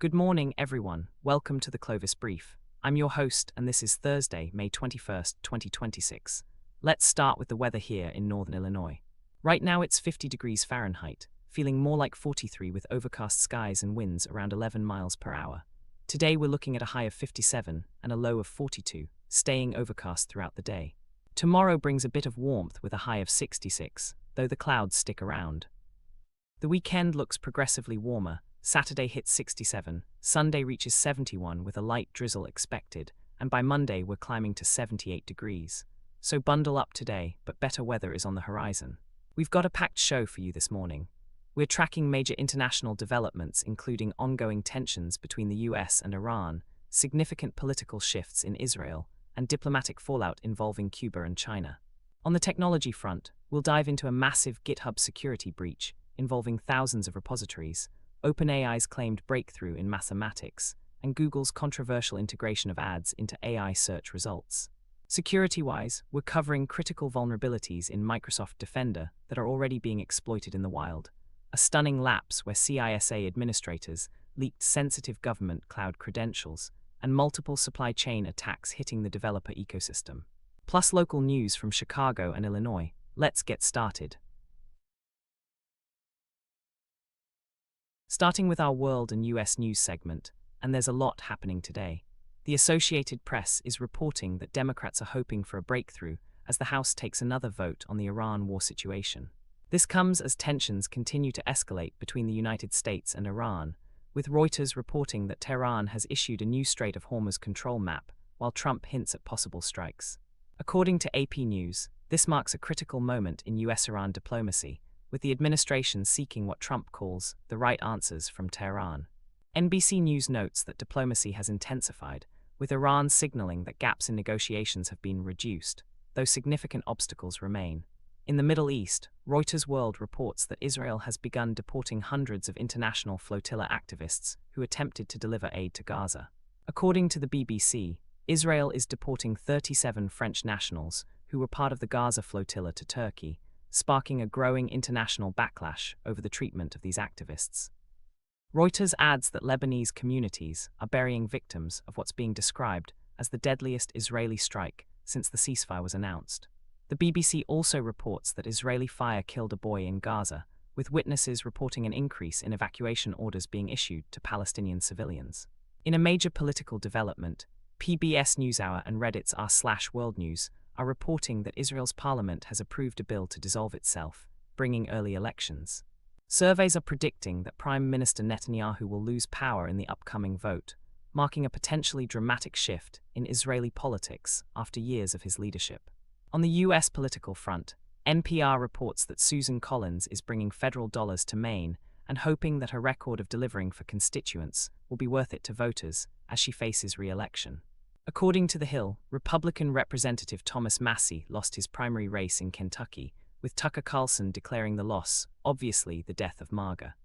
Good morning, everyone. Welcome to the Clovis Brief. I'm your host, and this is Thursday, May 21st, 2026. Let's start with the weather here in northern Illinois. Right now it's 50 degrees Fahrenheit, feeling more like 43 with overcast skies and winds around 11 miles per hour. Today we're looking at a high of 57 and a low of 42, staying overcast throughout the day. Tomorrow brings a bit of warmth with a high of 66, though the clouds stick around. The weekend looks progressively warmer. Saturday hits 67, Sunday reaches 71 with a light drizzle expected, and by Monday we're climbing to 78 degrees. So bundle up today, but better weather is on the horizon. We've got a packed show for you this morning. We're tracking major international developments including ongoing tensions between the US and Iran, significant political shifts in Israel, and diplomatic fallout involving Cuba and China. On the technology front, we'll dive into a massive GitHub security breach involving thousands of repositories, OpenAI's claimed breakthrough in mathematics, and Google's controversial integration of ads into AI search results. Security-wise, we're covering critical vulnerabilities in Microsoft Defender that are already being exploited in the wild, a stunning lapse where CISA administrators leaked sensitive government cloud credentials, and multiple supply chain attacks hitting the developer ecosystem. Plus local news from Chicago and Illinois. Let's get started. Starting with our world and US news segment, and there's a lot happening today. The Associated Press is reporting that Democrats are hoping for a breakthrough as the House takes another vote on the Iran war situation. This comes as tensions continue to escalate between the United States and Iran, with Reuters reporting that Tehran has issued a new Strait of Hormuz control map, while Trump hints at possible strikes. According to AP News, this marks a critical moment in US-Iran diplomacy, with the administration seeking what Trump calls the right answers from Tehran. NBC News notes that diplomacy has intensified, with Iran signaling that gaps in negotiations have been reduced, though significant obstacles remain. In the Middle East, Reuters World reports that Israel has begun deporting hundreds of international flotilla activists who attempted to deliver aid to Gaza. According to the BBC, Israel is deporting 37 French nationals who were part of the Gaza flotilla to Turkey, sparking a growing international backlash over the treatment of these activists. Reuters adds that Lebanese communities are burying victims of what's being described as the deadliest Israeli strike since the ceasefire was announced. The BBC also reports that Israeli fire killed a boy in Gaza, with witnesses reporting an increase in evacuation orders being issued to Palestinian civilians. In a major political development, PBS NewsHour and Reddit's r/World News are reporting that Israel's parliament has approved a bill to dissolve itself, bringing early elections. Surveys are predicting that Prime Minister Netanyahu will lose power in the upcoming vote, marking a potentially dramatic shift in Israeli politics after years of his leadership. On the US political front, NPR reports that Susan Collins is bringing federal dollars to Maine and hoping that her record of delivering for constituents will be worth it to voters as she faces re-election. According to The Hill, Republican Representative Thomas Massie lost his primary race in Kentucky, with Tucker Carlson declaring the loss, obviously the death of MAGA.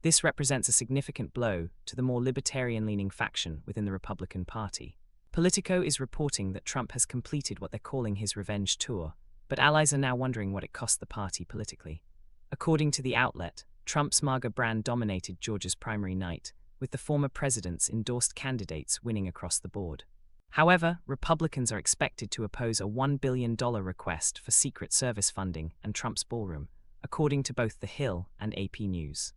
This represents a significant blow to the more libertarian-leaning faction within the Republican Party. Politico is reporting that Trump has completed what they're calling his revenge tour, but allies are now wondering what it cost the party politically. According to the outlet, Trump's MAGA brand dominated Georgia's primary night, with the former president's endorsed candidates winning across the board. However, Republicans are expected to oppose a $1 billion request for Secret Service funding and Trump's ballroom, according to both The Hill and AP News.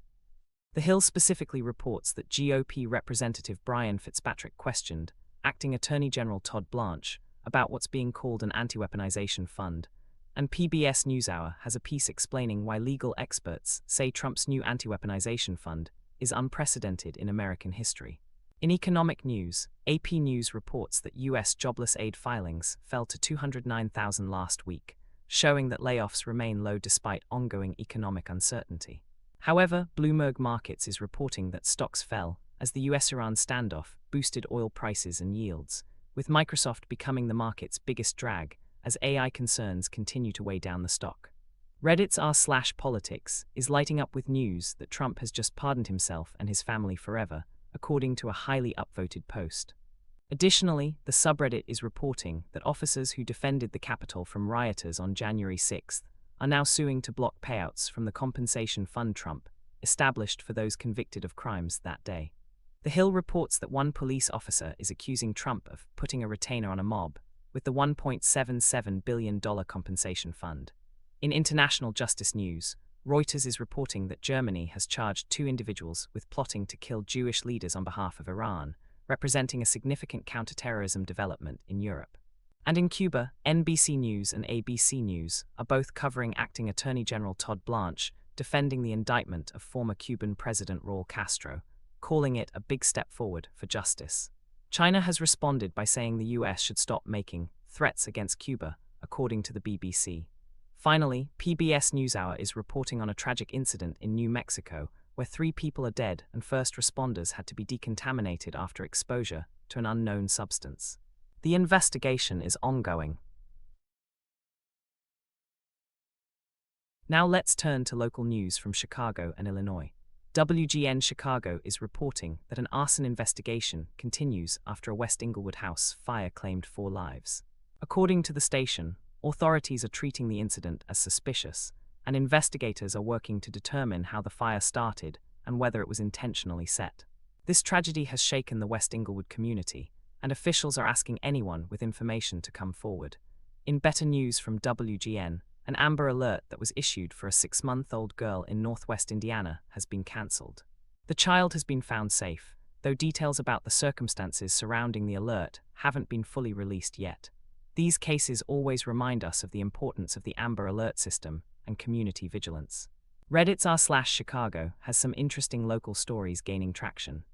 The Hill specifically reports that GOP Representative Brian Fitzpatrick questioned Acting Attorney General Todd Blanche about what's being called an anti-weaponization fund, and PBS NewsHour has a piece explaining why legal experts say Trump's new anti-weaponization fund is unprecedented in American history. In economic news, AP News reports that U.S. jobless aid filings fell to 209,000 last week, showing that layoffs remain low despite ongoing economic uncertainty. However, Bloomberg Markets is reporting that stocks fell as the U.S.-Iran standoff boosted oil prices and yields, with Microsoft becoming the market's biggest drag as AI concerns continue to weigh down the stock. Reddit's r/Politics is lighting up with news that Trump has just pardoned himself and his family forever, according to a highly upvoted post. Additionally, the subreddit is reporting that officers who defended the Capitol from rioters on January 6 are now suing to block payouts from the compensation fund Trump established for those convicted of crimes that day. The Hill reports that one police officer is accusing Trump of putting a retainer on a mob with the $1.77 billion compensation fund. In international justice news, Reuters is reporting that Germany has charged 2 individuals with plotting to kill Jewish leaders on behalf of Iran, representing a significant counterterrorism development in Europe. And in Cuba, NBC News and ABC News are both covering acting Attorney General Todd Blanche defending the indictment of former Cuban President Raul Castro, calling it a big step forward for justice. China has responded by saying the US should stop making threats against Cuba, according to the BBC. Finally, PBS NewsHour is reporting on a tragic incident in New Mexico where 3 people are dead and first responders had to be decontaminated after exposure to an unknown substance. The investigation is ongoing. Now let's turn to local news from Chicago and Illinois. WGN Chicago is reporting that an arson investigation continues after a West Englewood house fire claimed 4 lives. According to the station, authorities are treating the incident as suspicious, and investigators are working to determine how the fire started and whether it was intentionally set. This tragedy has shaken the West Englewood community, and officials are asking anyone with information to come forward. In better news from WGN, an Amber Alert that was issued for a 6-month-old girl in northwest Indiana has been cancelled. The child has been found safe, though details about the circumstances surrounding the alert haven't been fully released yet. These cases always remind us of the importance of the Amber Alert system and community vigilance. Reddit's r/Chicago has some interesting local stories gaining traction.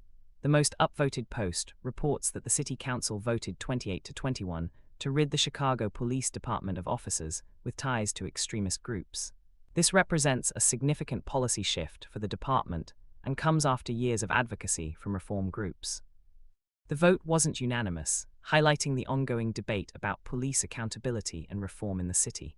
The most upvoted post reports that the city council voted 28-21 to rid the Chicago Police Department of officers with ties to extremist groups. This represents a significant policy shift for the department and comes after years of advocacy from reform groups. The vote wasn't unanimous, highlighting the ongoing debate about police accountability and reform in the city.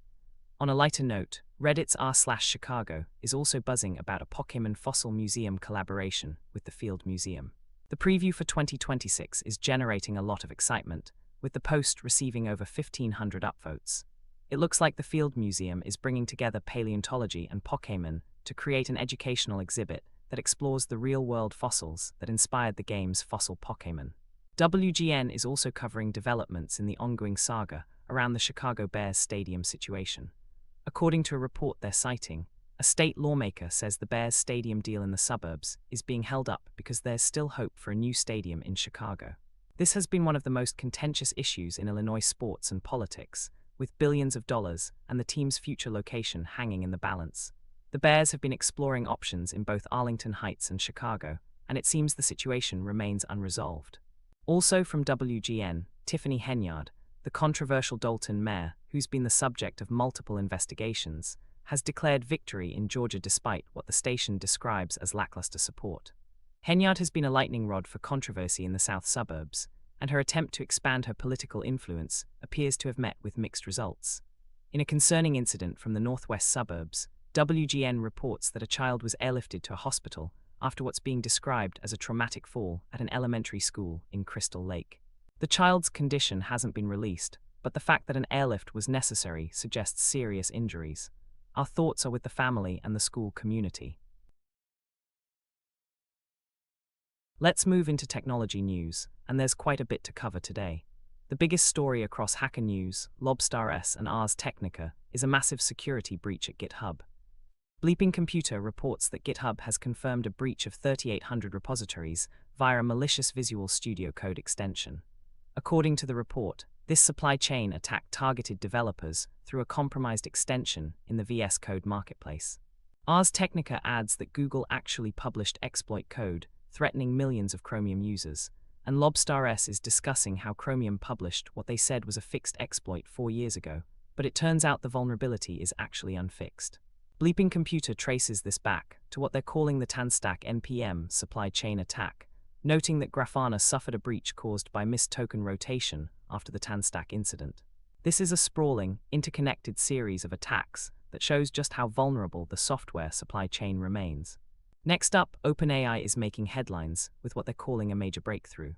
On a lighter note, Reddit's r/Chicago is also buzzing about a Pokémon fossil museum collaboration with the Field Museum. The preview for 2026 is generating a lot of excitement, with the post receiving over 1,500 upvotes. It looks like the Field Museum is bringing together paleontology and Pokémon to create an educational exhibit that explores the real-world fossils that inspired the game's fossil Pokémon. WGN is also covering developments in the ongoing saga around the Chicago Bears stadium situation. According to a report they're citing, a state lawmaker says the Bears stadium deal in the suburbs is being held up because there's still hope for a new stadium in Chicago. This has been one of the most contentious issues in Illinois sports and politics, with billions of dollars and the team's future location hanging in the balance. The Bears have been exploring options in both Arlington Heights and Chicago, and it seems the situation remains unresolved. Also from WGN, Tiffany Henyard, the controversial Dalton mayor, who's been the subject of multiple investigations, has declared victory in Georgia despite what the station describes as lackluster support. Henyard has been a lightning rod for controversy in the south suburbs, and her attempt to expand her political influence appears to have met with mixed results. In a concerning incident from the northwest suburbs, WGN reports that a child was airlifted to a hospital after what's being described as a traumatic fall at an elementary school in Crystal Lake. The child's condition hasn't been released, but the fact that an airlift was necessary suggests serious injuries. Our thoughts are with the family and the school community. Let's move into technology news, and there's quite a bit to cover today. The biggest story across Hacker News, LobStarS, and Ars Technica is a massive security breach at GitHub. Bleeping Computer reports that GitHub has confirmed a breach of 3,800 repositories via a malicious Visual Studio Code extension. According to the report, this supply chain attack targeted developers through a compromised extension in the VS Code marketplace. Ars Technica adds that Google actually published exploit code threatening millions of Chromium users, and LobStarS is discussing how Chromium published what they said was a fixed exploit 4 years ago, but it turns out the vulnerability is actually unfixed. Bleeping Computer traces this back to what they're calling the Tanstack NPM supply chain attack, noting that Grafana suffered a breach caused by missed token rotation after the Tanstack incident. This is a sprawling, interconnected series of attacks that shows just how vulnerable the software supply chain remains. Next up, OpenAI is making headlines with what they're calling a major breakthrough.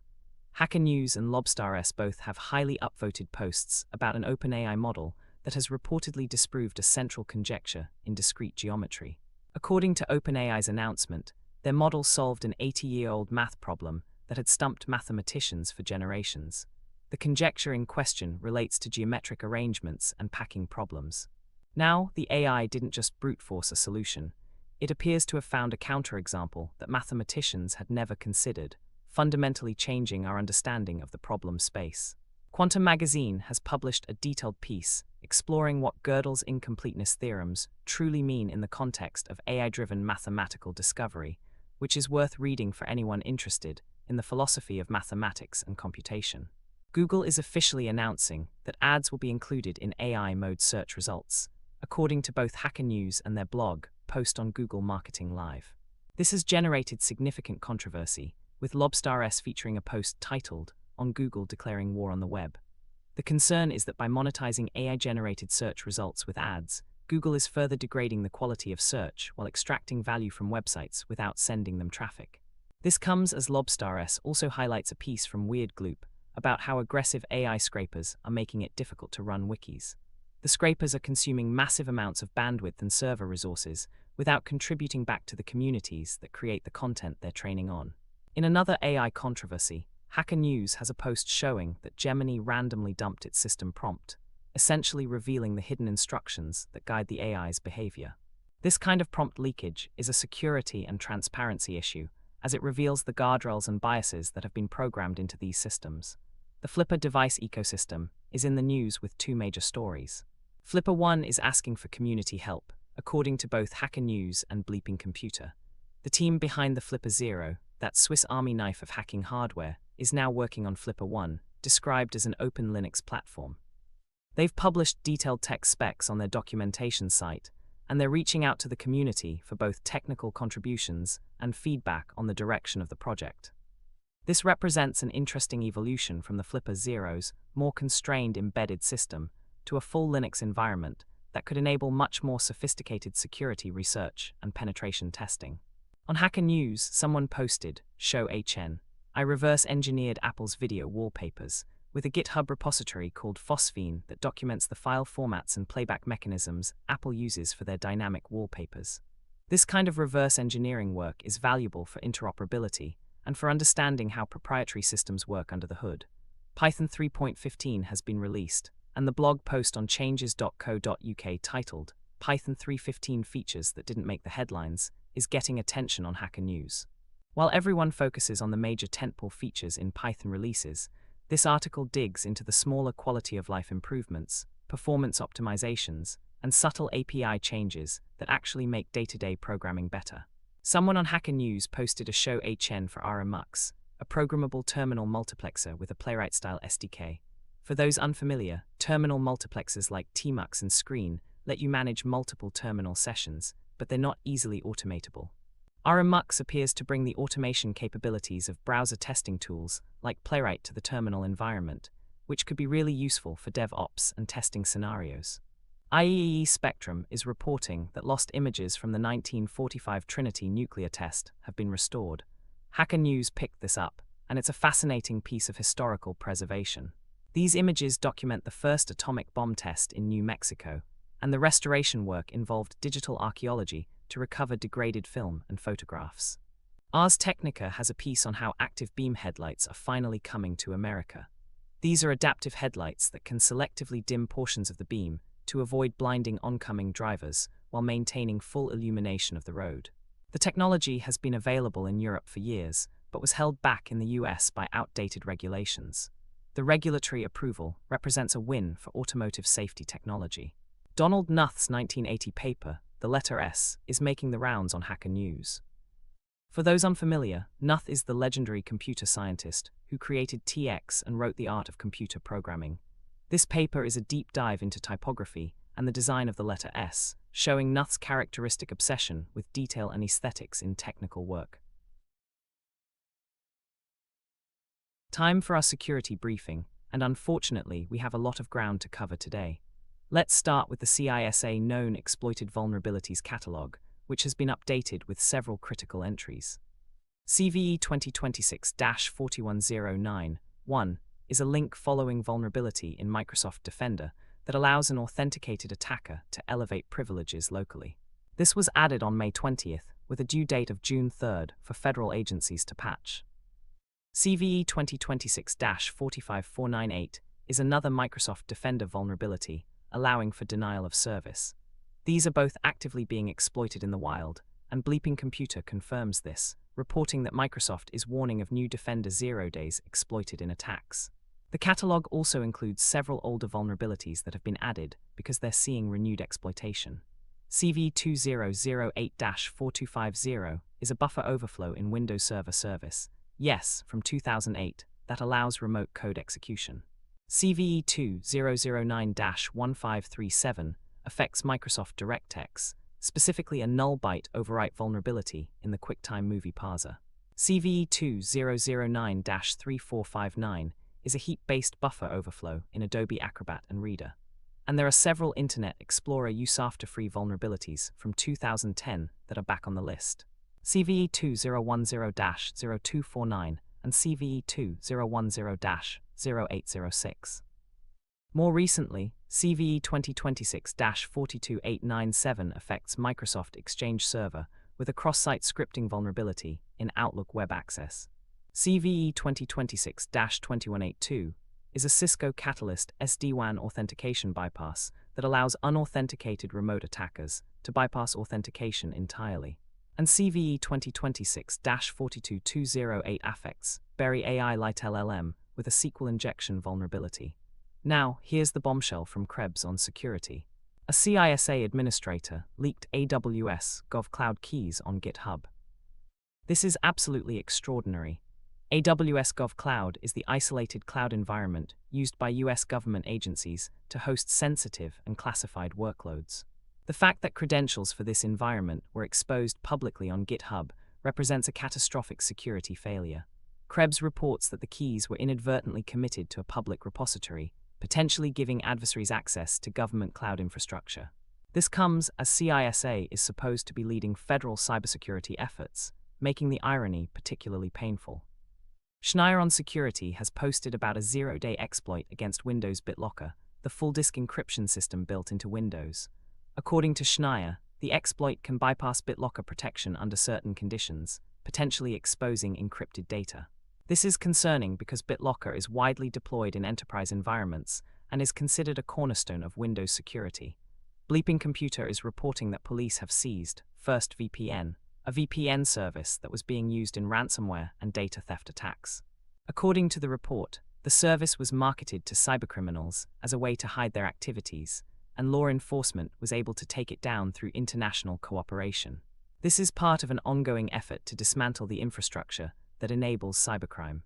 Hacker News and LobStarS both have highly upvoted posts about an OpenAI model that has reportedly disproved a central conjecture in discrete geometry. According to OpenAI's announcement, Their model solved an 80-year-old math problem that had stumped mathematicians for generations. The conjecture in question relates to geometric arrangements and packing problems. Now, the AI didn't just brute force a solution. It appears to have found a counterexample that mathematicians had never considered, fundamentally changing our understanding of the problem space. Quantum Magazine has published a detailed piece exploring what Gödel's incompleteness theorems truly mean in the context of AI-driven mathematical discovery, which is worth reading for anyone interested in the philosophy of mathematics and computation. Google is officially announcing that ads will be included in AI mode search results, according to both Hacker News and their blog post on Google Marketing Live. This has generated significant controversy, with Lobster.s featuring a post titled "On Google Declaring War on the Web." The concern is that by monetizing AI-generated search results with ads, Google is further degrading the quality of search while extracting value from websites without sending them traffic. This comes as Lobster.s also highlights a piece from Weird Gloop about how aggressive AI scrapers are making it difficult to run wikis. The scrapers are consuming massive amounts of bandwidth and server resources without contributing back to the communities that create the content they're training on. In another AI controversy, Hacker News has a post showing that Gemini randomly dumped its system prompt, essentially revealing the hidden instructions that guide the AI's behavior. This kind of prompt leakage is a security and transparency issue, as it reveals the guardrails and biases that have been programmed into these systems. The Flipper device ecosystem is in the news with two major stories. Flipper 1 is asking for community help, according to both Hacker News and Bleeping Computer. The team behind the Flipper 0, that Swiss Army knife of hacking hardware, is now working on Flipper 1, described as an open Linux platform. They've published detailed tech specs on their documentation site, and they're reaching out to the community for both technical contributions and feedback on the direction of the project. This represents an interesting evolution from the Flipper 0's more constrained embedded system to a full Linux environment that could enable much more sophisticated security research and penetration testing. On Hacker News, someone posted, "Show HN. I reverse-engineered Apple's video wallpapers with a GitHub repository called Phosphine that documents the file formats and playback mechanisms Apple uses for their dynamic wallpapers." This kind of reverse engineering work is valuable for interoperability and for understanding how proprietary systems work under the hood. Python 3.15 has been released, and the blog post on changes.co.uk titled "Python 3.15 Features That Didn't Make the Headlines" is getting attention on Hacker News. While everyone focuses on the major tentpole features in Python releases, this article digs into the smaller quality-of-life improvements, performance optimizations, and subtle API changes that actually make day-to-day programming better. Someone on Hacker News posted a show HN for RMux, a programmable terminal multiplexer with a Playwright-style SDK. For those unfamiliar, terminal multiplexers like Tmux and Screen let you manage multiple terminal sessions, but they're not easily automatable. RMux appears to bring the automation capabilities of browser testing tools like Playwright to the terminal environment, which could be really useful for DevOps and testing scenarios. IEEE Spectrum is reporting that lost images from the 1945 Trinity nuclear test have been restored. Hacker News picked this up, and it's a fascinating piece of historical preservation. These images document the first atomic bomb test in New Mexico, and the restoration work involved digital archaeology to recover degraded film and photographs. Ars Technica has a piece on how active beam headlights are finally coming to America. These are adaptive headlights that can selectively dim portions of the beam to avoid blinding oncoming drivers while maintaining full illumination of the road. The technology has been available in Europe for years, but was held back in the US by outdated regulations. The regulatory approval represents a win for automotive safety technology. Donald Knuth's 1980 paper, The Letter S, is making the rounds on Hacker News. For those unfamiliar, Knuth is the legendary computer scientist who created TX and wrote The Art of Computer Programming. This paper is a deep dive into typography and the design of the letter S, showing Knuth's characteristic obsession with detail and aesthetics in technical work. Time for our security briefing, and unfortunately we have a lot of ground to cover today. Let's start with the CISA Known Exploited Vulnerabilities Catalog, which has been updated with several critical entries. CVE 2026-41091 is a link following vulnerability in Microsoft Defender that allows an authenticated attacker to elevate privileges locally. This was added on May 20th with a due date of June 3rd for federal agencies to patch. CVE 2026-45498 is another Microsoft Defender vulnerability, allowing for denial of service. These are both actively being exploited in the wild, and Bleeping Computer confirms this, reporting that Microsoft is warning of new Defender 0 days exploited in attacks. The catalog also includes several older vulnerabilities that have been added because they're seeing renewed exploitation. CVE 2008-4250 is a buffer overflow in Windows Server Service, yes, from 2008, that allows remote code execution. CVE 2009-1537 affects Microsoft DirectX, specifically a null byte overwrite vulnerability in the QuickTime Movie Parser. CVE 2009-3459 is a heap-based buffer overflow in Adobe Acrobat and Reader. And there are several Internet Explorer USAFTA-free vulnerabilities from 2010 that are back on the list. CVE 2010-0249 and CVE 2010-0806. More recently, CVE 2026-42897 affects Microsoft Exchange Server with a cross-site scripting vulnerability in Outlook Web Access. CVE 2026-2182 is a Cisco Catalyst SD-WAN authentication bypass that allows unauthenticated remote attackers to bypass authentication entirely. And CVE 2026-42208 affects Berry AI Lite LLM with a SQL injection vulnerability. Now, here's the bombshell from Krebs on security. A CISA administrator leaked AWS GovCloud keys on GitHub. This is absolutely extraordinary. AWS GovCloud is the isolated cloud environment used by US government agencies to host sensitive and classified workloads. The fact that credentials for this environment were exposed publicly on GitHub represents a catastrophic security failure. Krebs reports that the keys were inadvertently committed to a public repository, potentially giving adversaries access to government cloud infrastructure. This comes as CISA is supposed to be leading federal cybersecurity efforts, making the irony particularly painful. Schneier on Security has posted about a zero-day exploit against Windows BitLocker, the full-disk encryption system built into Windows. According to Schneier, the exploit can bypass BitLocker protection under certain conditions, potentially exposing encrypted data. This is concerning because BitLocker is widely deployed in enterprise environments and is considered a cornerstone of Windows security. Bleeping Computer is reporting that police have seized First VPN, a VPN service that was being used in ransomware and data theft attacks. According to the report, the service was marketed to cybercriminals as a way to hide their activities, and law enforcement was able to take it down through international cooperation. This is part of an ongoing effort to dismantle the infrastructure that enables cybercrime.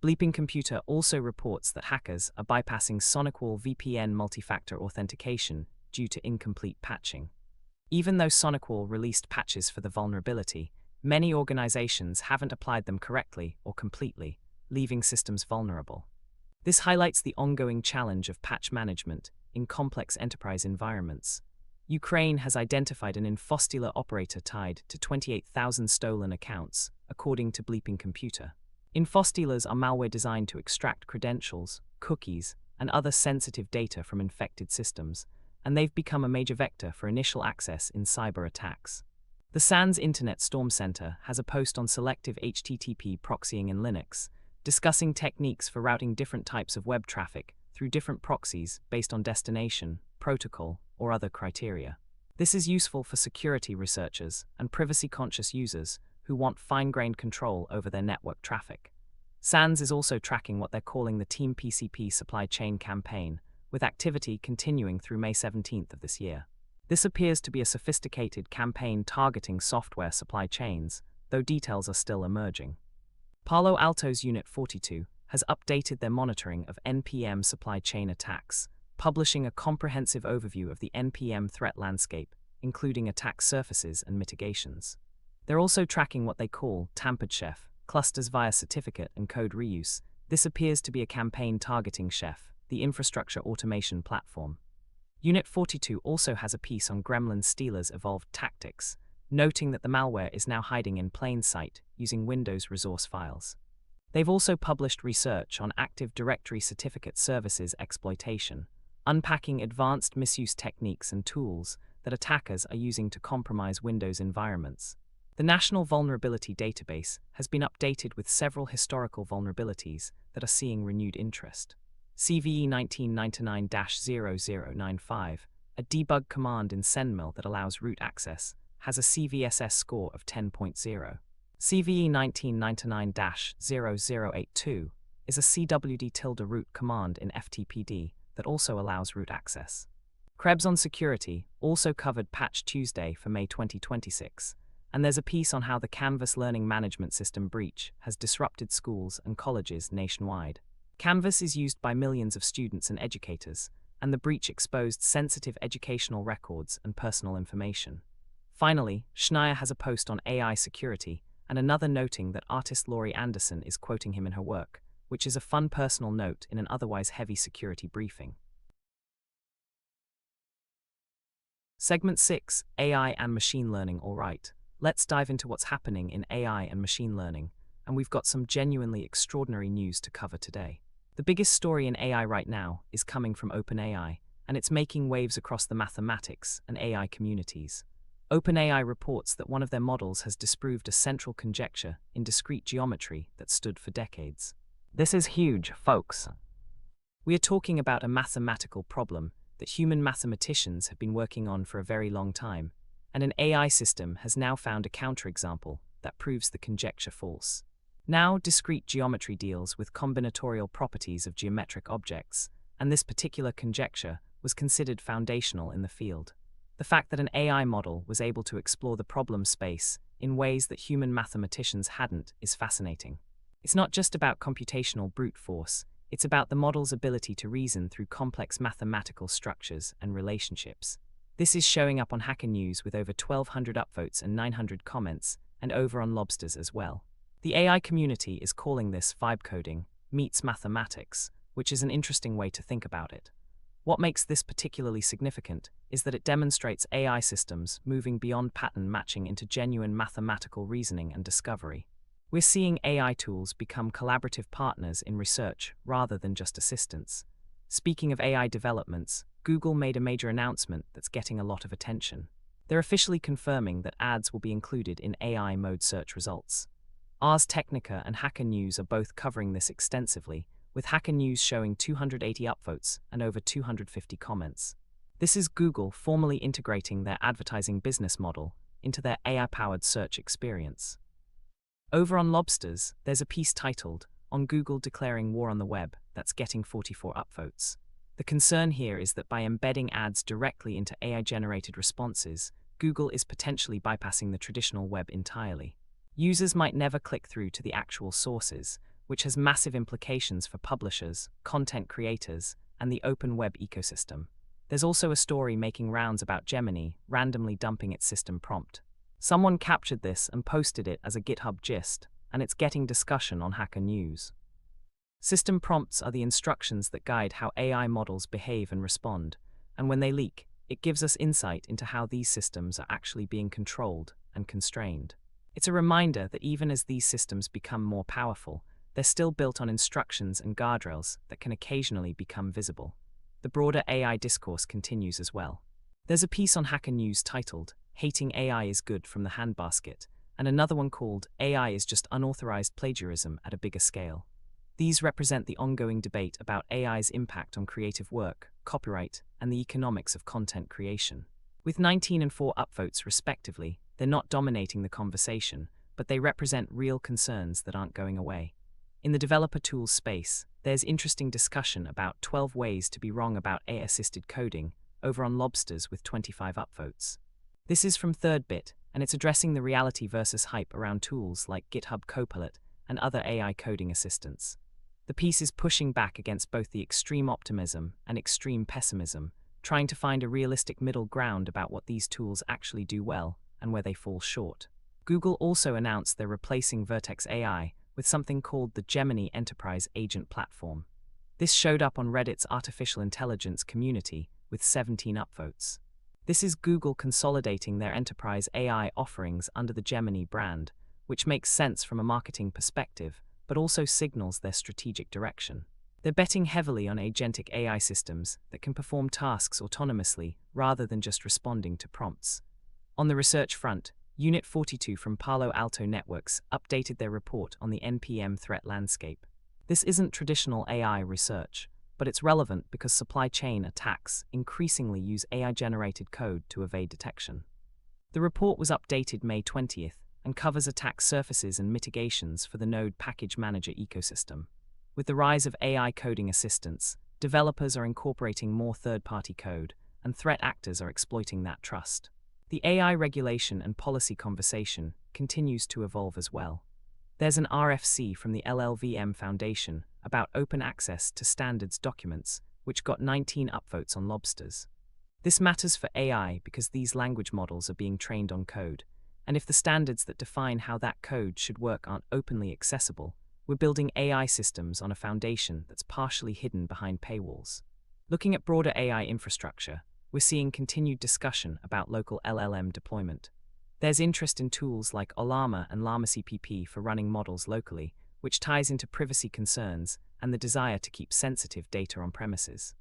Bleeping Computer also reports that hackers are bypassing SonicWall VPN multi-factor authentication due to incomplete patching. Even though SonicWall released patches for the vulnerability, many organizations haven't applied them correctly or completely, leaving systems vulnerable. This highlights the ongoing challenge of patch management in complex enterprise environments. Ukraine has identified an infostealer operator tied to 28,000 stolen accounts, according to Bleeping Computer. Infostealers are malware designed to extract credentials, cookies, and other sensitive data from infected systems, and they've become a major vector for initial access in cyber attacks. The SANS Internet Storm Center has a post on selective HTTP proxying in Linux, discussing techniques for routing different types of web traffic through different proxies based on destination, protocol, or other criteria. This is useful for security researchers and privacy-conscious users who want fine-grained control over their network traffic. SANS is also tracking what they're calling the Team PCP supply chain campaign, with activity continuing through May 17th of this year. This appears to be a sophisticated campaign targeting software supply chains, though details are still emerging. Palo Alto's Unit 42 has updated their monitoring of NPM supply chain attacks, publishing a comprehensive overview of the NPM threat landscape, including attack surfaces and mitigations. They're also tracking what they call tampered Chef, clusters via certificate and code reuse. This appears to be a campaign targeting Chef, the infrastructure automation platform. Unit 42 also has a piece on Gremlin Stealer's evolved tactics, noting that the malware is now hiding in plain sight using Windows resource files. They've also published research on Active Directory certificate services exploitation, unpacking advanced misuse techniques and tools that attackers are using to compromise Windows environments. The National Vulnerability Database has been updated with several historical vulnerabilities that are seeing renewed interest. CVE 1999-0095, a debug command in CNML that allows root access, has a CVSS score of 10.0. CVE 1999-0082 is a CWD-root command in FTPD that also allows root access. Krebs on Security also covered Patch Tuesday for May 2026, and there's a piece on how the Canvas learning management system breach has disrupted schools and colleges nationwide. Canvas is used by millions of students and educators, and the breach exposed sensitive educational records and personal information. Finally, Schneier has a post on AI security, and another noting that artist Laurie Anderson is quoting him in her work, which is a fun personal note in an otherwise heavy security briefing. Segment 6, AI and Machine Learning. All right, let's dive into what's happening in AI and machine learning, and we've got some genuinely extraordinary news to cover today. The biggest story in AI right now is coming from OpenAI, and it's making waves across the mathematics and AI communities. OpenAI reports that one of their models has disproved a central conjecture in discrete geometry that stood for decades. This is huge, folks. We are talking about a mathematical problem that human mathematicians have been working on for a very long time, and an AI system has now found a counterexample that proves the conjecture false. Now, discrete geometry deals with combinatorial properties of geometric objects, and this particular conjecture was considered foundational in the field. The fact that an AI model was able to explore the problem space in ways that human mathematicians hadn't is fascinating. It's not just about computational brute force, it's about the model's ability to reason through complex mathematical structures and relationships. This is showing up on Hacker News with over 1,200 upvotes and 900 comments, and over on Lobsters as well. The AI community is calling this vibe coding meets mathematics, which is an interesting way to think about it. What makes this particularly significant is that it demonstrates AI systems moving beyond pattern matching into genuine mathematical reasoning and discovery. We're seeing AI tools become collaborative partners in research rather than just assistants. Speaking of AI developments, Google made a major announcement that's getting a lot of attention. They're officially confirming that ads will be included in AI mode search results. Ars Technica and Hacker News are both covering this extensively, with Hacker News showing 280 upvotes and over 250 comments. This is Google formally integrating their advertising business model into their AI-powered search experience. Over on Lobsters, there's a piece titled, "On Google Declaring War on the Web," that's getting 44 upvotes. The concern here is that by embedding ads directly into AI-generated responses, Google is potentially bypassing the traditional web entirely. Users might never click through to the actual sources, which has massive implications for publishers, content creators, and the open web ecosystem. There's also a story making rounds about Gemini randomly dumping its system prompt. Someone captured this and posted it as a GitHub gist, and it's getting discussion on Hacker News. System prompts are the instructions that guide how AI models behave and respond, and when they leak, it gives us insight into how these systems are actually being controlled and constrained. It's a reminder that even as these systems become more powerful, they're still built on instructions and guardrails that can occasionally become visible. The broader AI discourse continues as well. There's a piece on Hacker News titled, "Hating AI is Good from the Handbasket," and another one called, "AI is just unauthorized plagiarism at a bigger scale." These represent the ongoing debate about AI's impact on creative work, copyright, and the economics of content creation. With 19 and 4 upvotes respectively, they're not dominating the conversation, but they represent real concerns that aren't going away. In the developer tools space, there's interesting discussion about 12 ways to be wrong about AI-assisted coding over on Lobsters with 25 upvotes. This is from ThirdBit, and it's addressing the reality versus hype around tools like GitHub Copilot and other AI coding assistants. The piece is pushing back against both the extreme optimism and extreme pessimism, trying to find a realistic middle ground about what these tools actually do well and where they fall short. Google also announced they're replacing Vertex AI with something called the Gemini Enterprise Agent Platform. This showed up on Reddit's artificial intelligence community with 17 upvotes. This is Google consolidating their enterprise AI offerings under the Gemini brand, which makes sense from a marketing perspective, but also signals their strategic direction. They're betting heavily on agentic AI systems that can perform tasks autonomously rather than just responding to prompts. On the research front, Unit 42 from Palo Alto Networks updated their report on the NPM threat landscape. This isn't traditional AI research, but it's relevant because supply chain attacks increasingly use AI-generated code to evade detection. The report was updated May 20th and covers attack surfaces and mitigations for the Node Package Manager ecosystem. With the rise of AI coding assistants, developers are incorporating more third-party code, and threat actors are exploiting that trust. The AI regulation and policy conversation continues to evolve as well. There's an RFC from the LLVM Foundation about open access to standards documents, which got 19 upvotes on Lobsters. This matters for AI because these language models are being trained on code, and if the standards that define how that code should work aren't openly accessible, we're building AI systems on a foundation that's partially hidden behind paywalls. Looking at broader AI infrastructure, we're seeing continued discussion about local LLM deployment. There's interest in tools like Ollama and Llama CPP for running models locally, which ties into privacy concerns and the desire to keep sensitive data on premises.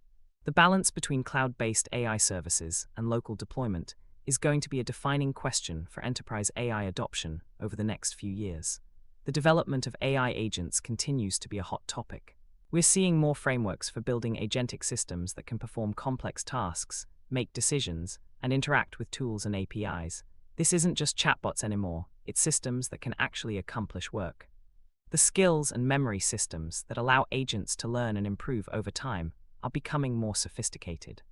The balance between cloud-based AI services and local deployment is going to be a defining question for enterprise AI adoption over the next few years. The development of AI agents continues to be a hot topic. We're seeing more frameworks for building agentic systems that can perform complex tasks, make decisions, and interact with tools and APIs. This isn't just chatbots anymore, it's systems that can actually accomplish work. The skills and memory systems that allow agents to learn and improve over time are becoming more sophisticated.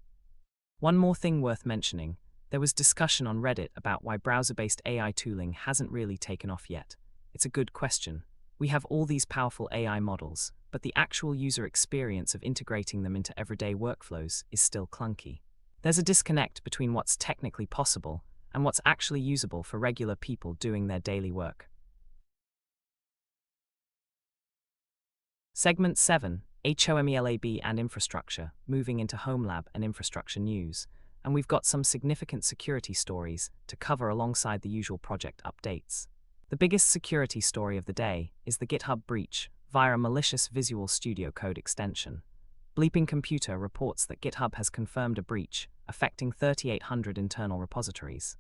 One more thing worth mentioning, there was discussion on Reddit about why browser-based AI tooling hasn't really taken off yet. It's a good question. We have all these powerful AI models, but the actual user experience of integrating them into everyday workflows is still clunky. There's a disconnect between what's technically possible and what's actually usable for regular people doing their daily work. Segment 7, Homelab and Infrastructure, moving into Homelab and Infrastructure news, and we've got some significant security stories to cover alongside the usual project updates. The biggest security story of the day is the GitHub breach via a malicious Visual Studio Code extension. Bleeping Computer reports that GitHub has confirmed a breach, affecting 3,800 internal repositories.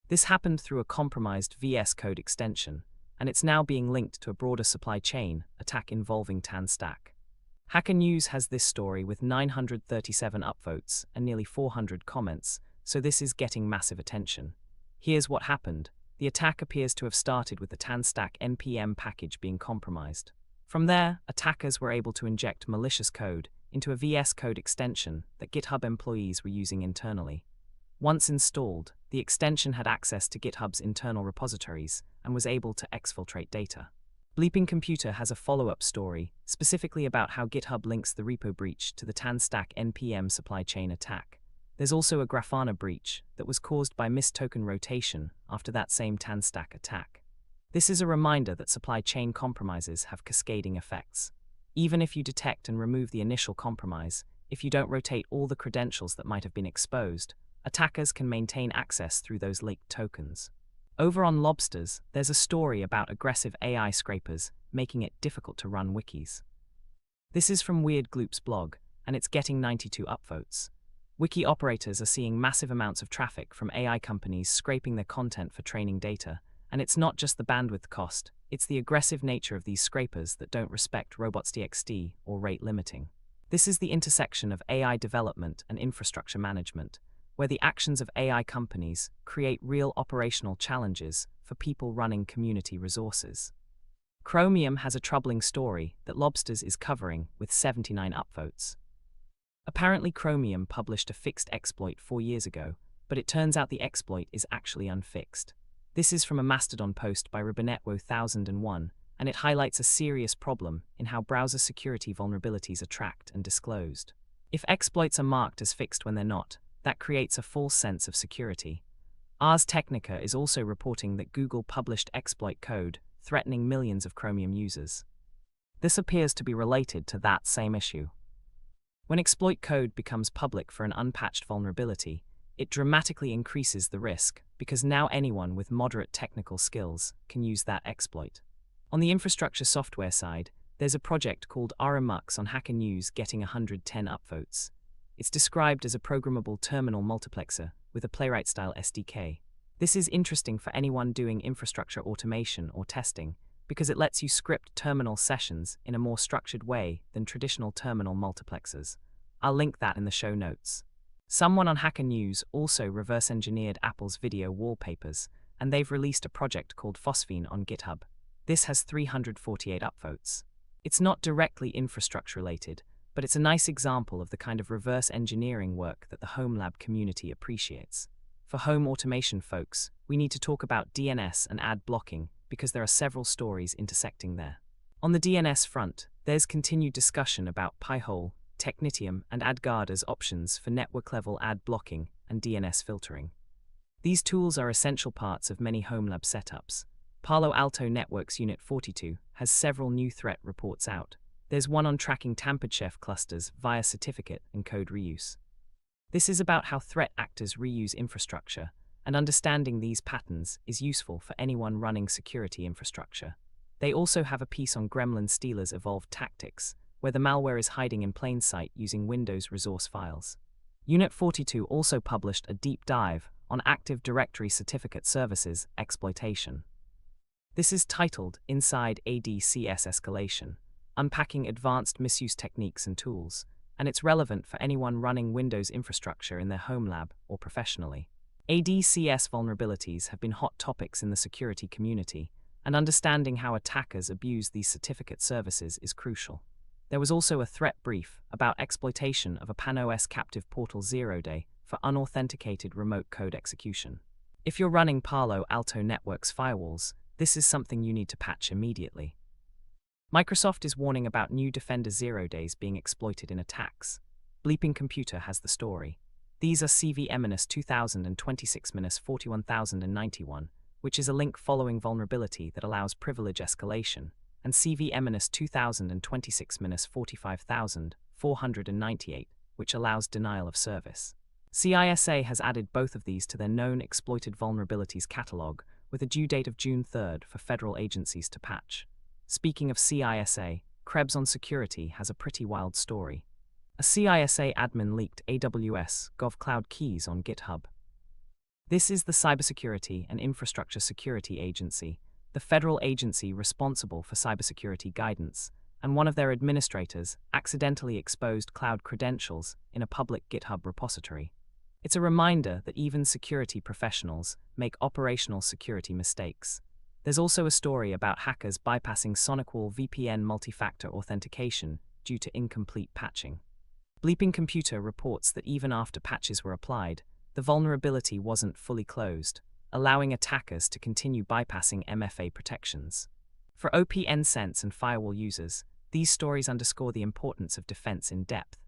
This happened through a compromised VS Code extension, and it's now being linked to a broader supply chain attack involving TanStack. Hacker News has this story with 937 upvotes and nearly 400 comments, so this is getting massive attention. Here's what happened. The attack appears to have started with the TanStack NPM package being compromised. From there, attackers were able to inject malicious code into a VS Code extension that GitHub employees were using internally. Once installed, the extension had access to GitHub's internal repositories and was able to exfiltrate data. Bleeping Computer has a follow-up story, specifically about how GitHub links the repo breach to the TanStack NPM supply chain attack. There's also a Grafana breach that was caused by missed token rotation after that same TanStack attack. This is a reminder that supply chain compromises have cascading effects. Even if you detect and remove the initial compromise, if you don't rotate all the credentials that might have been exposed, attackers can maintain access through those leaked tokens. Over on Lobsters, there's a story about aggressive AI scrapers making it difficult to run wikis. This is from Weird Gloop's blog, and it's getting 92 upvotes. Wiki operators are seeing massive amounts of traffic from AI companies scraping their content for training data, and it's not just the bandwidth cost, it's the aggressive nature of these scrapers that don't respect robots.txt or rate limiting. This is the intersection of AI development and infrastructure management, where the actions of AI companies create real operational challenges for people running community resources. Chromium has a troubling story that Lobsters is covering with 79 upvotes. Apparently Chromium published a fixed exploit 4 years ago, but it turns out the exploit is actually unfixed. This is from a Mastodon post by Ribonetwo1001, and it highlights a serious problem in how browser security vulnerabilities are tracked and disclosed. If exploits are marked as fixed when they're not, that creates a false sense of security. Ars Technica is also reporting that Google published exploit code threatening millions of Chromium users. This appears to be related to that same issue. When exploit code becomes public for an unpatched vulnerability, it dramatically increases the risk because now anyone with moderate technical skills can use that exploit. On the infrastructure software side, there's a project called RMux on Hacker News getting 110 upvotes. It's described as a programmable terminal multiplexer with a playwright-style SDK. This is interesting for anyone doing infrastructure automation or testing, because it lets you script terminal sessions in a more structured way than traditional terminal multiplexers. I'll link that in the show notes. Someone on Hacker News also reverse-engineered Apple's video wallpapers, and they've released a project called Phosphine on GitHub. This has 348 upvotes. It's not directly infrastructure-related, but it's a nice example of the kind of reverse engineering work that the Homelab community appreciates. For home automation folks, we need to talk about DNS and ad blocking because there are several stories intersecting there. On the DNS front, there's continued discussion about Pi-hole, Technitium, and AdGuard as options for network-level ad blocking and DNS filtering. These tools are essential parts of many Homelab setups. Palo Alto Networks Unit 42 has several new threat reports out. There's one on tracking tampered chef clusters via certificate and code reuse. This is about how threat actors reuse infrastructure, and understanding these patterns is useful for anyone running security infrastructure. They also have a piece on Gremlin Stealer's evolved tactics, where the malware is hiding in plain sight using Windows resource files. Unit 42 also published a deep dive on Active Directory Certificate Services exploitation. This is titled Inside ADCS Escalation, Unpacking Advanced Misuse Techniques and Tools, and it's relevant for anyone running Windows infrastructure in their home lab or professionally. ADCS vulnerabilities have been hot topics in the security community, and understanding how attackers abuse these certificate services is crucial. There was also a threat brief about exploitation of a PAN-OS captive portal 0-day for unauthenticated remote code execution. If you're running Palo Alto Networks firewalls, this is something you need to patch immediately. Microsoft is warning about new Defender 0-days being exploited in attacks. Bleeping Computer has the story. These are CVM-2026-41091, which is a link following vulnerability that allows privilege escalation, and CVM-2026-45498, which allows denial of service. CISA has added both of these to their known exploited vulnerabilities catalog, with a due date of June 3rd for federal agencies to patch. Speaking of CISA, Krebs on Security has a pretty wild story. A CISA admin leaked AWS GovCloud keys on GitHub. This is the Cybersecurity and Infrastructure Security Agency, the federal agency responsible for cybersecurity guidance, and one of their administrators accidentally exposed cloud credentials in a public GitHub repository. It's a reminder that even security professionals make operational security mistakes. There's also a story about hackers bypassing SonicWall VPN multi-factor authentication due to incomplete patching. Bleeping Computer reports that even after patches were applied, the vulnerability wasn't fully closed, allowing attackers to continue bypassing MFA protections. For OPNsense and firewall users, these stories underscore the importance of defense in depth.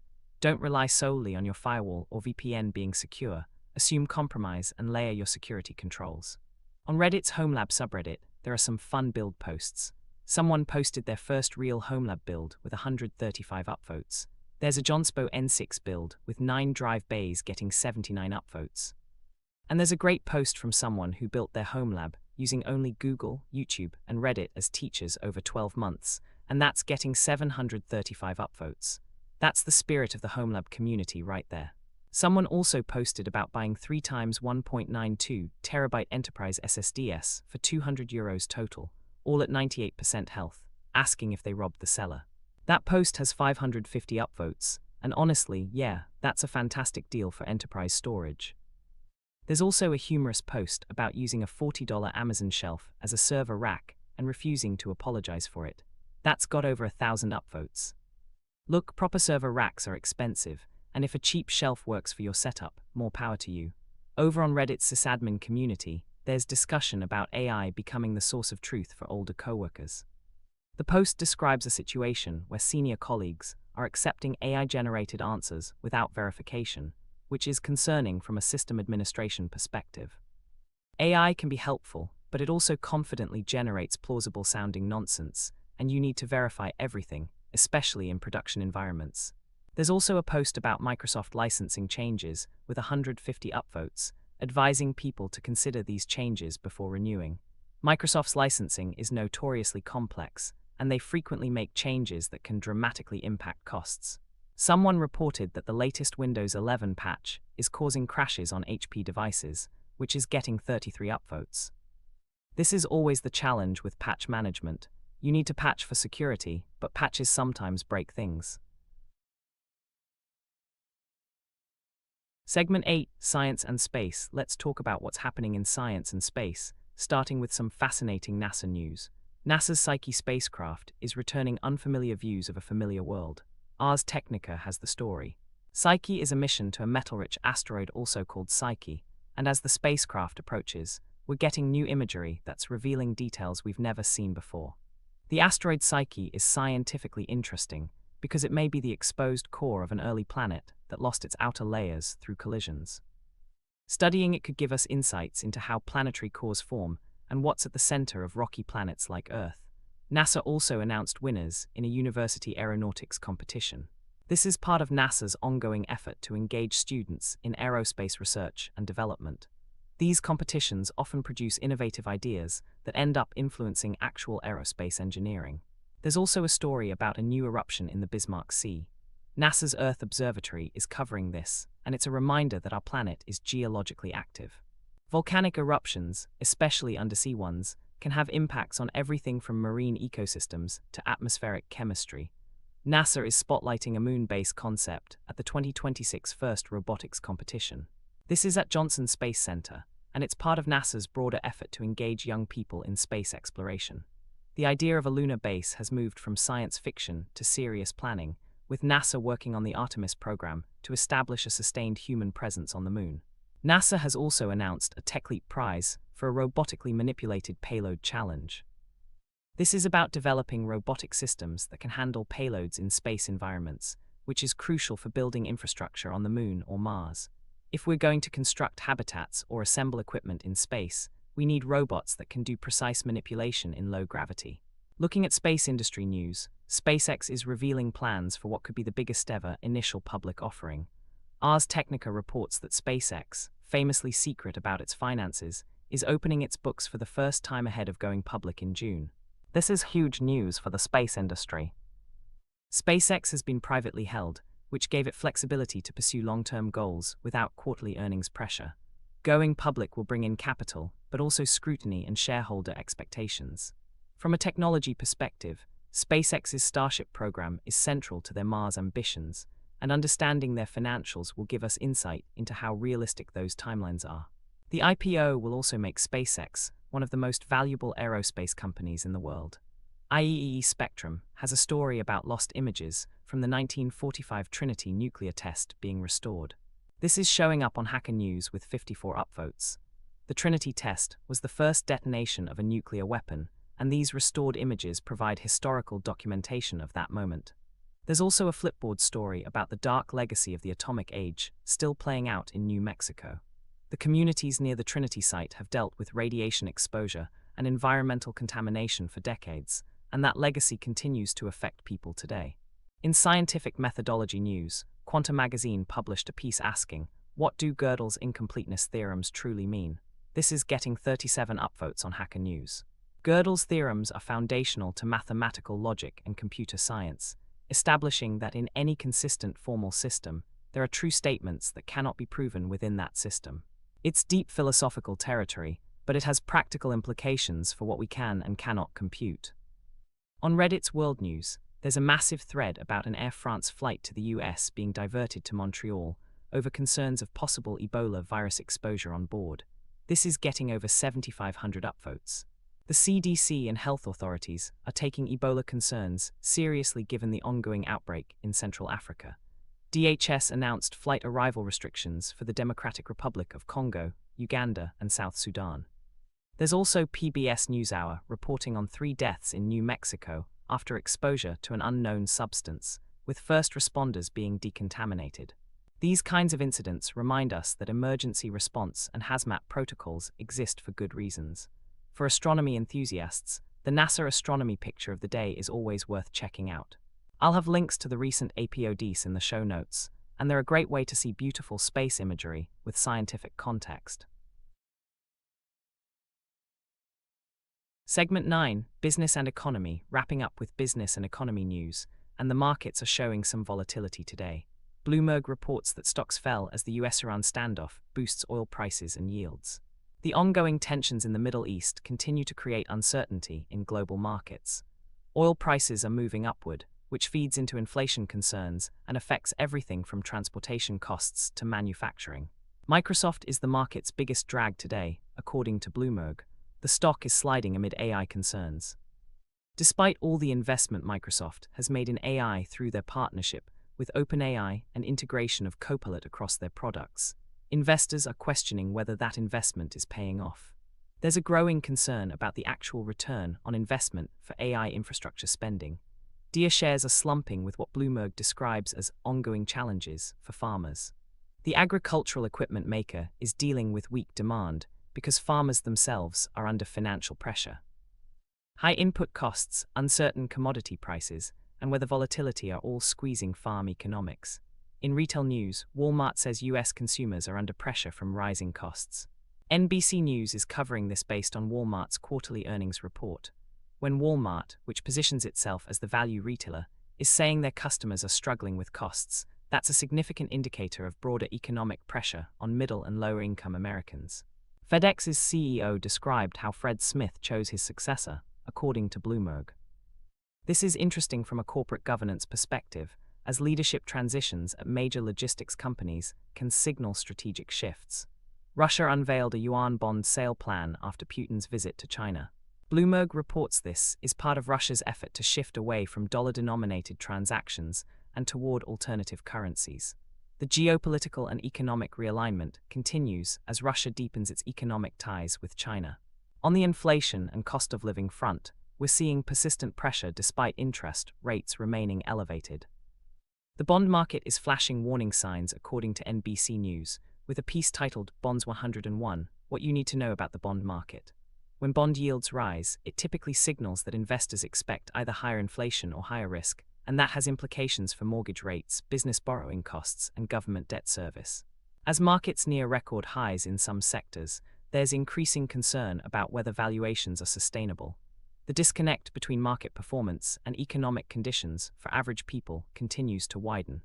Don't rely solely on your firewall or VPN being secure. Assume compromise and layer your security controls. On Reddit's Homelab subreddit, there are some fun build posts. Someone posted their first real Homelab build with 135 upvotes. There's a Johnspo N6 build with 9 drive bays getting 79 upvotes. And there's a great post from someone who built their Homelab using only Google, YouTube, and Reddit as teachers over 12 months, and that's getting 735 upvotes. That's the spirit of the Homelab community right there. Someone also posted about buying 3 times 1.92 terabyte enterprise SSDs for €200 total, all at 98% health, asking if they robbed the seller. That post has 550 upvotes, and honestly, yeah, that's a fantastic deal for enterprise storage. There's also a humorous post about using a $40 Amazon shelf as a server rack and refusing to apologize for it. That's got over 1,000 upvotes. Look, proper server racks are expensive, and if a cheap shelf works for your setup, more power to you. Over on Reddit's sysadmin community, there's discussion about AI becoming the source of truth for older coworkers. The post describes a situation where senior colleagues are accepting AI-generated answers without verification, which is concerning from a system administration perspective. AI can be helpful, but it also confidently generates plausible-sounding nonsense, and you need to verify everything, especially in production environments. There's also a post about Microsoft licensing changes with 150 upvotes, advising people to consider these changes before renewing. Microsoft's licensing is notoriously complex, and they frequently make changes that can dramatically impact costs. Someone reported that the latest Windows 11 patch is causing crashes on HP devices, which is getting 33 upvotes. This is always the challenge with patch management. You need to patch for security, but patches sometimes break things. Segment 8, Science and Space. Let's talk about what's happening in science and space, starting with some fascinating NASA news. NASA's Psyche spacecraft is returning unfamiliar views of a familiar world. Ars Technica has the story. Psyche is a mission to a metal-rich asteroid also called Psyche, and as the spacecraft approaches, we're getting new imagery that's revealing details we've never seen before. The asteroid Psyche is scientifically interesting because it may be the exposed core of an early planet that lost its outer layers through collisions. Studying it could give us insights into how planetary cores form and what's at the center of rocky planets like Earth. NASA also announced winners in a university aeronautics competition. This is part of NASA's ongoing effort to engage students in aerospace research and development. These competitions often produce innovative ideas that end up influencing actual aerospace engineering. There's also a story about a new eruption in the Bismarck Sea. NASA's Earth Observatory is covering this, and it's a reminder that our planet is geologically active. Volcanic eruptions, especially undersea ones, can have impacts on everything from marine ecosystems to atmospheric chemistry. NASA is spotlighting a moon-based concept at the 2026 FIRST Robotics Competition. This is at Johnson Space Center, and it's part of NASA's broader effort to engage young people in space exploration. The idea of a lunar base has moved from science fiction to serious planning, with NASA working on the Artemis program to establish a sustained human presence on the moon. NASA has also announced a TechLeap Prize for a robotically manipulated payload challenge. This is about developing robotic systems that can handle payloads in space environments, which is crucial for building infrastructure on the moon or Mars. If we're going to construct habitats or assemble equipment in space, we need robots that can do precise manipulation in low gravity. Looking at space industry news, SpaceX is revealing plans for what could be the biggest ever initial public offering. Ars Technica reports that SpaceX, famously secret about its finances, is opening its books for the first time ahead of going public in June. This is huge news for the space industry. SpaceX has been privately held, which gave it flexibility to pursue long-term goals without quarterly earnings pressure. Going public will bring in capital, but also scrutiny and shareholder expectations. From a technology perspective, SpaceX's Starship program is central to their Mars ambitions, and understanding their financials will give us insight into how realistic those timelines are. The IPO will also make SpaceX one of the most valuable aerospace companies in the world. IEEE Spectrum has a story about lost images from the 1945 Trinity nuclear test being restored. This is showing up on Hacker News with 54 upvotes. The Trinity test was the first detonation of a nuclear weapon, and these restored images provide historical documentation of that moment. There's also a Flipboard story about the dark legacy of the atomic age still playing out in New Mexico. The communities near the Trinity site have dealt with radiation exposure and environmental contamination for decades, and that legacy continues to affect people today. In scientific methodology news, Quantum magazine published a piece asking, "What do Gödel's incompleteness theorems truly mean?" This is getting 37 upvotes on Hacker News. Gödel's theorems are foundational to mathematical logic and computer science, establishing that in any consistent formal system, there are true statements that cannot be proven within that system. It's deep philosophical territory, but it has practical implications for what we can and cannot compute. On Reddit's World News, there's a massive thread about an Air France flight to the US being diverted to Montreal over concerns of possible Ebola virus exposure on board. This is getting over 7,500 upvotes. The CDC and health authorities are taking Ebola concerns seriously given the ongoing outbreak in Central Africa. DHS announced flight arrival restrictions for the Democratic Republic of Congo, Uganda, and South Sudan. There's also PBS NewsHour reporting on 3 deaths in New Mexico after exposure to an unknown substance, with first responders being decontaminated. These kinds of incidents remind us that emergency response and hazmat protocols exist for good reasons. For astronomy enthusiasts, the NASA astronomy picture of the day is always worth checking out. I'll have links to the recent APODs in the show notes, and they're a great way to see beautiful space imagery with scientific context. Segment 9, Business and Economy, wrapping up with business and economy news, and the markets are showing some volatility today. Bloomberg reports that stocks fell as the US-Iran standoff boosts oil prices and yields. The ongoing tensions in the Middle East continue to create uncertainty in global markets. Oil prices are moving upward, which feeds into inflation concerns and affects everything from transportation costs to manufacturing. Microsoft is the market's biggest drag today, according to Bloomberg. The stock is sliding amid AI concerns. Despite all the investment Microsoft has made in AI through their partnership with OpenAI and integration of Copilot across their products, investors are questioning whether that investment is paying off. There's a growing concern about the actual return on investment for AI infrastructure spending. DIA shares are slumping with what Bloomberg describes as ongoing challenges for farmers. The agricultural equipment maker is dealing with weak demand because farmers themselves are under financial pressure. High input costs, uncertain commodity prices, and weather volatility are all squeezing farm economics. In retail news, Walmart says US consumers are under pressure from rising costs. NBC News is covering this based on Walmart's quarterly earnings report. When Walmart, which positions itself as the value retailer, is saying their customers are struggling with costs, that's a significant indicator of broader economic pressure on middle and lower-income Americans. FedEx's CEO described how Fred Smith chose his successor, according to Bloomberg. This is interesting from a corporate governance perspective, as leadership transitions at major logistics companies can signal strategic shifts. Russia unveiled a yuan bond sale plan after Putin's visit to China. Bloomberg reports this is part of Russia's effort to shift away from dollar-denominated transactions and toward alternative currencies. The geopolitical and economic realignment continues as Russia deepens its economic ties with China. On the inflation and cost of living front, we're seeing persistent pressure despite interest rates remaining elevated. The bond market is flashing warning signs according to NBC News, with a piece titled Bonds 101, What You Need to Know About the Bond Market. When bond yields rise, it typically signals that investors expect either higher inflation or higher risk, and that has implications for mortgage rates, business borrowing costs, and government debt service. As markets near record highs in some sectors, there's increasing concern about whether valuations are sustainable. The disconnect between market performance and economic conditions for average people continues to widen.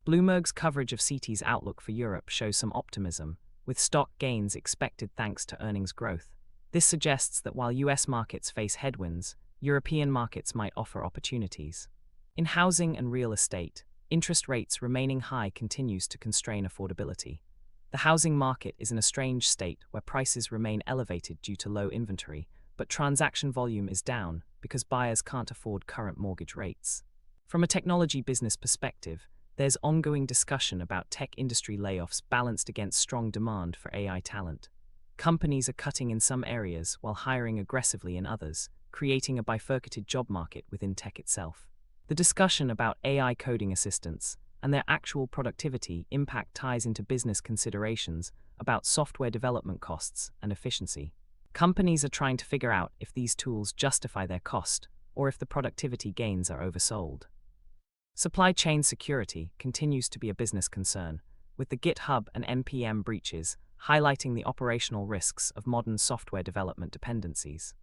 Bloomberg's coverage of CT's outlook for Europe shows some optimism, with stock gains expected thanks to earnings growth. This suggests that while US markets face headwinds, European markets might offer opportunities. In housing and real estate, interest rates remaining high continues to constrain affordability. The housing market is in a strange state where prices remain elevated due to low inventory, but transaction volume is down because buyers can't afford current mortgage rates. From a technology business perspective, there's ongoing discussion about tech industry layoffs balanced against strong demand for AI talent. Companies are cutting in some areas while hiring aggressively in others, creating a bifurcated job market within tech itself. The discussion about AI coding assistants and their actual productivity impact ties into business considerations about software development costs and efficiency. Companies are trying to figure out if these tools justify their cost or if the productivity gains are oversold. Supply chain security continues to be a business concern, with the GitHub and NPM breaches highlighting the operational risks of modern software development dependencies.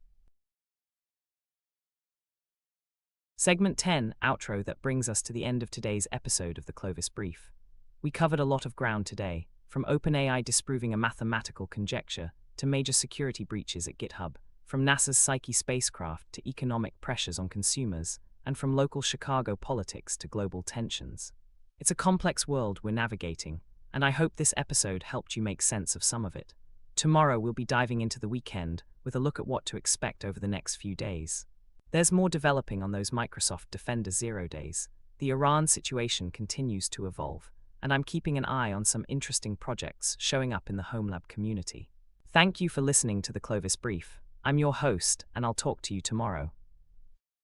Segment 10, outro, that brings us to the end of today's episode of the Clovis Brief. We covered a lot of ground today, from OpenAI disproving a mathematical conjecture to major security breaches at GitHub, from NASA's Psyche spacecraft to economic pressures on consumers, and from local Chicago politics to global tensions. It's a complex world we're navigating, and I hope this episode helped you make sense of some of it. Tomorrow we'll be diving into the weekend with a look at what to expect over the next few days. There's more developing on those Microsoft Defender 0 days. The Iran situation continues to evolve, and I'm keeping an eye on some interesting projects showing up in the Homelab community. Thank you for listening to the Clovis Brief. I'm your host, and I'll talk to you tomorrow.